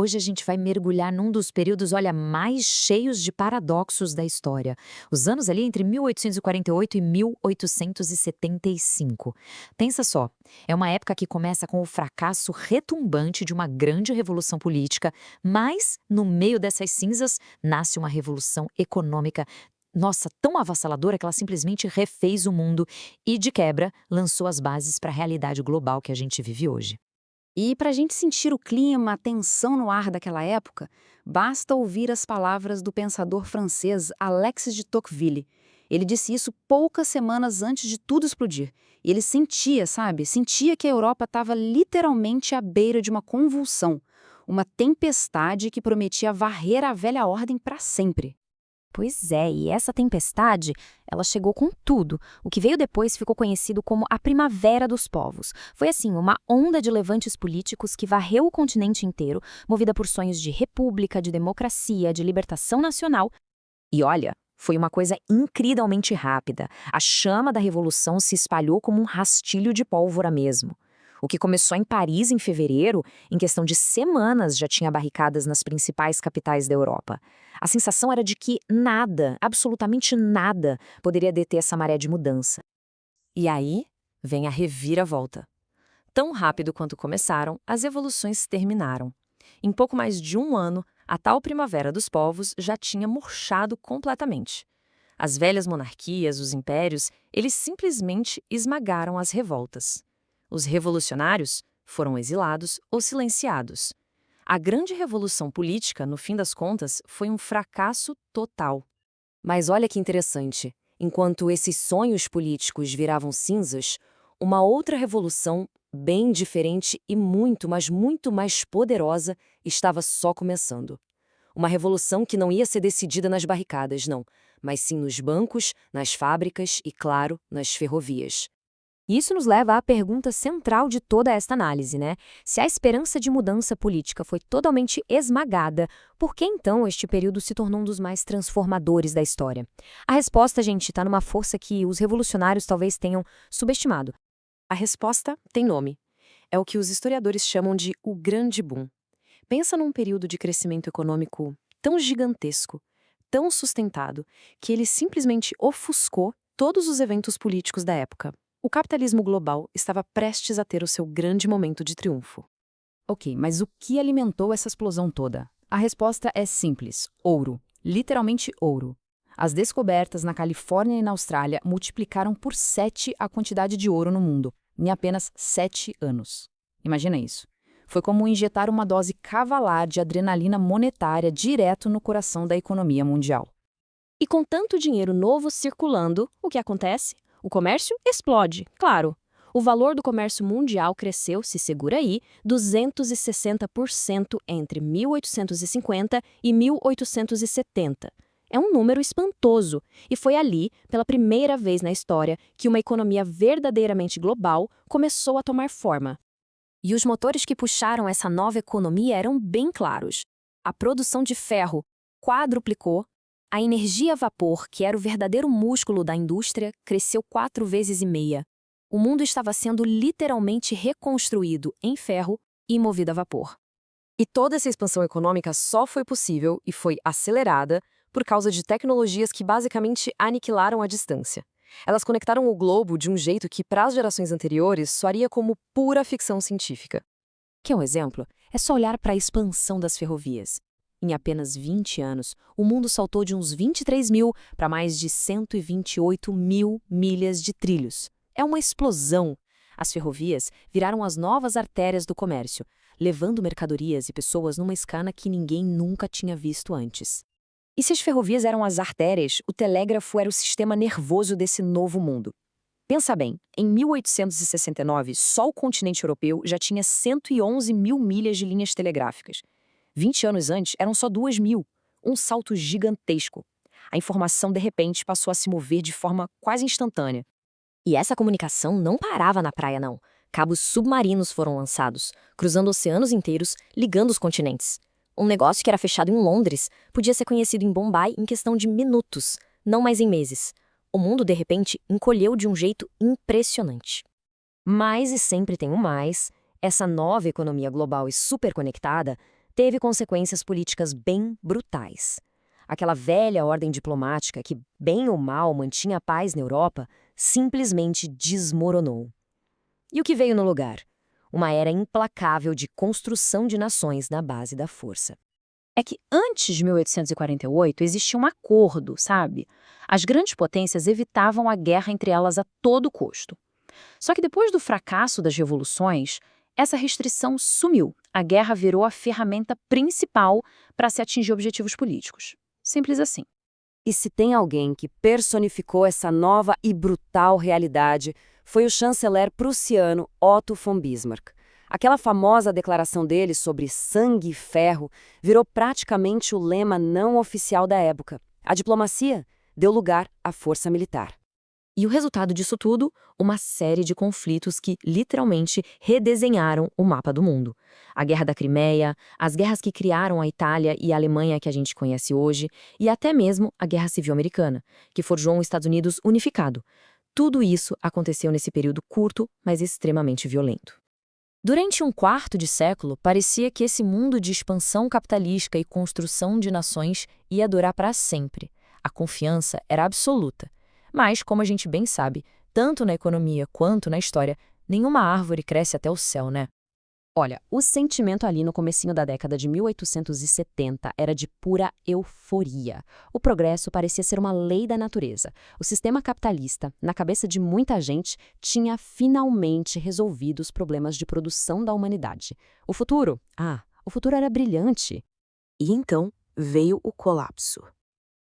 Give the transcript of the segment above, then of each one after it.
Hoje a gente vai mergulhar num dos períodos, olha, mais cheios de paradoxos da história. Os anos ali entre 1848 e 1875. Pensa só, é uma época que começa com o fracasso retumbante de uma grande revolução política, mas no meio dessas cinzas nasce uma revolução econômica. Nossa, tão avassaladora que ela simplesmente refez o mundo e, de quebra, lançou as bases para a realidade global que a gente vive hoje. E para a gente sentir o clima, a tensão no ar daquela época, basta ouvir as palavras do pensador francês Alexis de Tocqueville. Ele disse isso poucas semanas antes de tudo explodir. E ele sentia, sabe? Sentia que a Europa estava literalmente à beira de uma convulsão, uma tempestade que prometia varrer a velha ordem para sempre. Pois é, e essa tempestade, ela chegou com tudo. O que veio depois ficou conhecido como a Primavera dos Povos. Foi assim, uma onda de levantes políticos que varreu o continente inteiro, movida por sonhos de república, de democracia, de libertação nacional. E olha, foi uma coisa incrivelmente rápida. A chama da revolução se espalhou como um rastilho de pólvora mesmo. O que começou em Paris em fevereiro, em questão de semanas já tinha barricadas nas principais capitais da Europa. A sensação era de que nada, absolutamente nada, poderia deter essa maré de mudança. E aí vem a reviravolta. Tão rápido quanto começaram, as revoluções terminaram. Em pouco mais de um ano, a tal Primavera dos Povos já tinha murchado completamente. As velhas monarquias, os impérios, eles simplesmente esmagaram as revoltas. Os revolucionários foram exilados ou silenciados. A grande revolução política, no fim das contas, foi um fracasso total. Mas olha que interessante. Enquanto esses sonhos políticos viravam cinzas, uma outra revolução, bem diferente e muito, mas muito mais poderosa, estava só começando. Uma revolução que não ia ser decidida nas barricadas, não, mas sim nos bancos, nas fábricas e, claro, nas ferrovias. Isso nos leva à pergunta central de toda esta análise, né? Se a esperança de mudança política foi totalmente esmagada, por que então este período se tornou um dos mais transformadores da história? A resposta, gente, está numa força que os revolucionários talvez tenham subestimado. A resposta tem nome. É o que os historiadores chamam de o Grande Boom. Pensa num período de crescimento econômico tão gigantesco, tão sustentado, que ele simplesmente ofuscou todos os eventos políticos da época. O capitalismo global estava prestes a ter o seu grande momento de triunfo. Ok, mas o que alimentou essa explosão toda? A resposta é simples: ouro. Literalmente ouro. As descobertas na Califórnia e na Austrália multiplicaram por 7 a quantidade de ouro no mundo, em apenas 7 anos. Imagina isso. Foi como injetar uma dose cavalar de adrenalina monetária direto no coração da economia mundial. E com tanto dinheiro novo circulando, o que acontece? O comércio explode, claro. O valor do comércio mundial cresceu, se segura aí, 260% entre 1850 e 1870. É um número espantoso, e foi ali, pela primeira vez na história, que uma economia verdadeiramente global começou a tomar forma. E os motores que puxaram essa nova economia eram bem claros. A produção de ferro quadruplicou. A energia a vapor, que era o verdadeiro músculo da indústria, cresceu 4 vezes e meia. O mundo estava sendo literalmente reconstruído em ferro e movido a vapor. E toda essa expansão econômica só foi possível e foi acelerada por causa de tecnologias que basicamente aniquilaram a distância. Elas conectaram o globo de um jeito que, para as gerações anteriores, soaria como pura ficção científica. Quer um exemplo? É só olhar para a expansão das ferrovias. Em apenas 20 anos, o mundo saltou de uns 23 mil para mais de 128 mil milhas de trilhos. É uma explosão. As ferrovias viraram as novas artérias do comércio, levando mercadorias e pessoas numa escala que ninguém nunca tinha visto antes. E se as ferrovias eram as artérias, o telégrafo era o sistema nervoso desse novo mundo. Pensa bem, em 1869, só o continente europeu já tinha 111 mil milhas de linhas telegráficas. 20 anos antes, eram só 2 mil, um salto gigantesco. A informação, de repente, passou a se mover de forma quase instantânea. E essa comunicação não parava na praia, não. Cabos submarinos foram lançados, cruzando oceanos inteiros, ligando os continentes. Um negócio que era fechado em Londres podia ser conhecido em Bombai em questão de minutos, não mais em meses. O mundo, de repente, encolheu de um jeito impressionante. Mas, e sempre tem um mais, essa nova economia global e superconectada teve consequências políticas bem brutais. Aquela velha ordem diplomática que, bem ou mal, mantinha a paz na Europa, simplesmente desmoronou. E o que veio no lugar? Uma era implacável de construção de nações na base da força. É que antes de 1848 existia um acordo, sabe? As grandes potências evitavam a guerra entre elas a todo custo. Só que depois do fracasso das revoluções, essa restrição sumiu. A guerra virou a ferramenta principal para se atingir objetivos políticos. Simples assim. E se tem alguém que personificou essa nova e brutal realidade, foi o chanceler prussiano Otto von Bismarck. Aquela famosa declaração dele sobre sangue e ferro virou praticamente o lema não oficial da época. A diplomacia deu lugar à força militar. E o resultado disso tudo? Uma série de conflitos que, literalmente, redesenharam o mapa do mundo. A Guerra da Crimeia, as guerras que criaram a Itália e a Alemanha que a gente conhece hoje, e até mesmo a Guerra Civil Americana, que forjou um Estados Unidos unificado. Tudo isso aconteceu nesse período curto, mas extremamente violento. Durante um quarto de século, parecia que esse mundo de expansão capitalista e construção de nações ia durar para sempre. A confiança era absoluta. Mas, como a gente bem sabe, tanto na economia quanto na história, nenhuma árvore cresce até o céu, né? Olha, o sentimento ali no comecinho da década de 1870 era de pura euforia. O progresso parecia ser uma lei da natureza. O sistema capitalista, na cabeça de muita gente, tinha finalmente resolvido os problemas de produção da humanidade. O futuro? O futuro era brilhante. E então veio o colapso.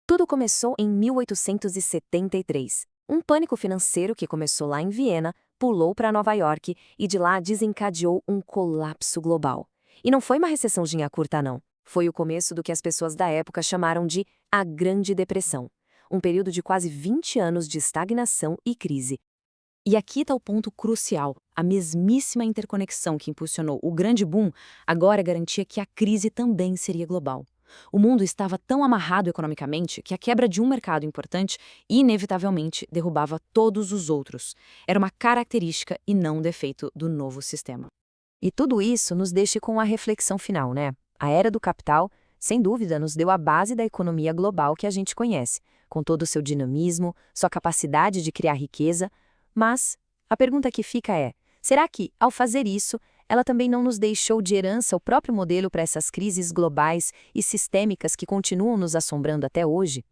Tudo começou em 1873. Um pânico financeiro que começou lá em Viena pulou para Nova York e de lá desencadeou um colapso global. E não foi uma recessãozinha curta, não. Foi o começo do que as pessoas da época chamaram de a Grande Depressão. Um período de quase 20 anos de estagnação e crise. E aqui está o ponto crucial. A mesmíssima interconexão que impulsionou o grande boom agora garantia que a crise também seria global. O mundo estava tão amarrado economicamente que a quebra de um mercado importante inevitavelmente derrubava todos os outros. Era uma característica e não um defeito do novo sistema. E tudo isso nos deixa com a reflexão final, né? A era do capital, sem dúvida, nos deu a base da economia global que a gente conhece, com todo o seu dinamismo, sua capacidade de criar riqueza. Mas a pergunta que fica é: será que, ao fazer isso, ela também não nos deixou de herança o próprio modelo para essas crises globais e sistêmicas que continuam nos assombrando até hoje?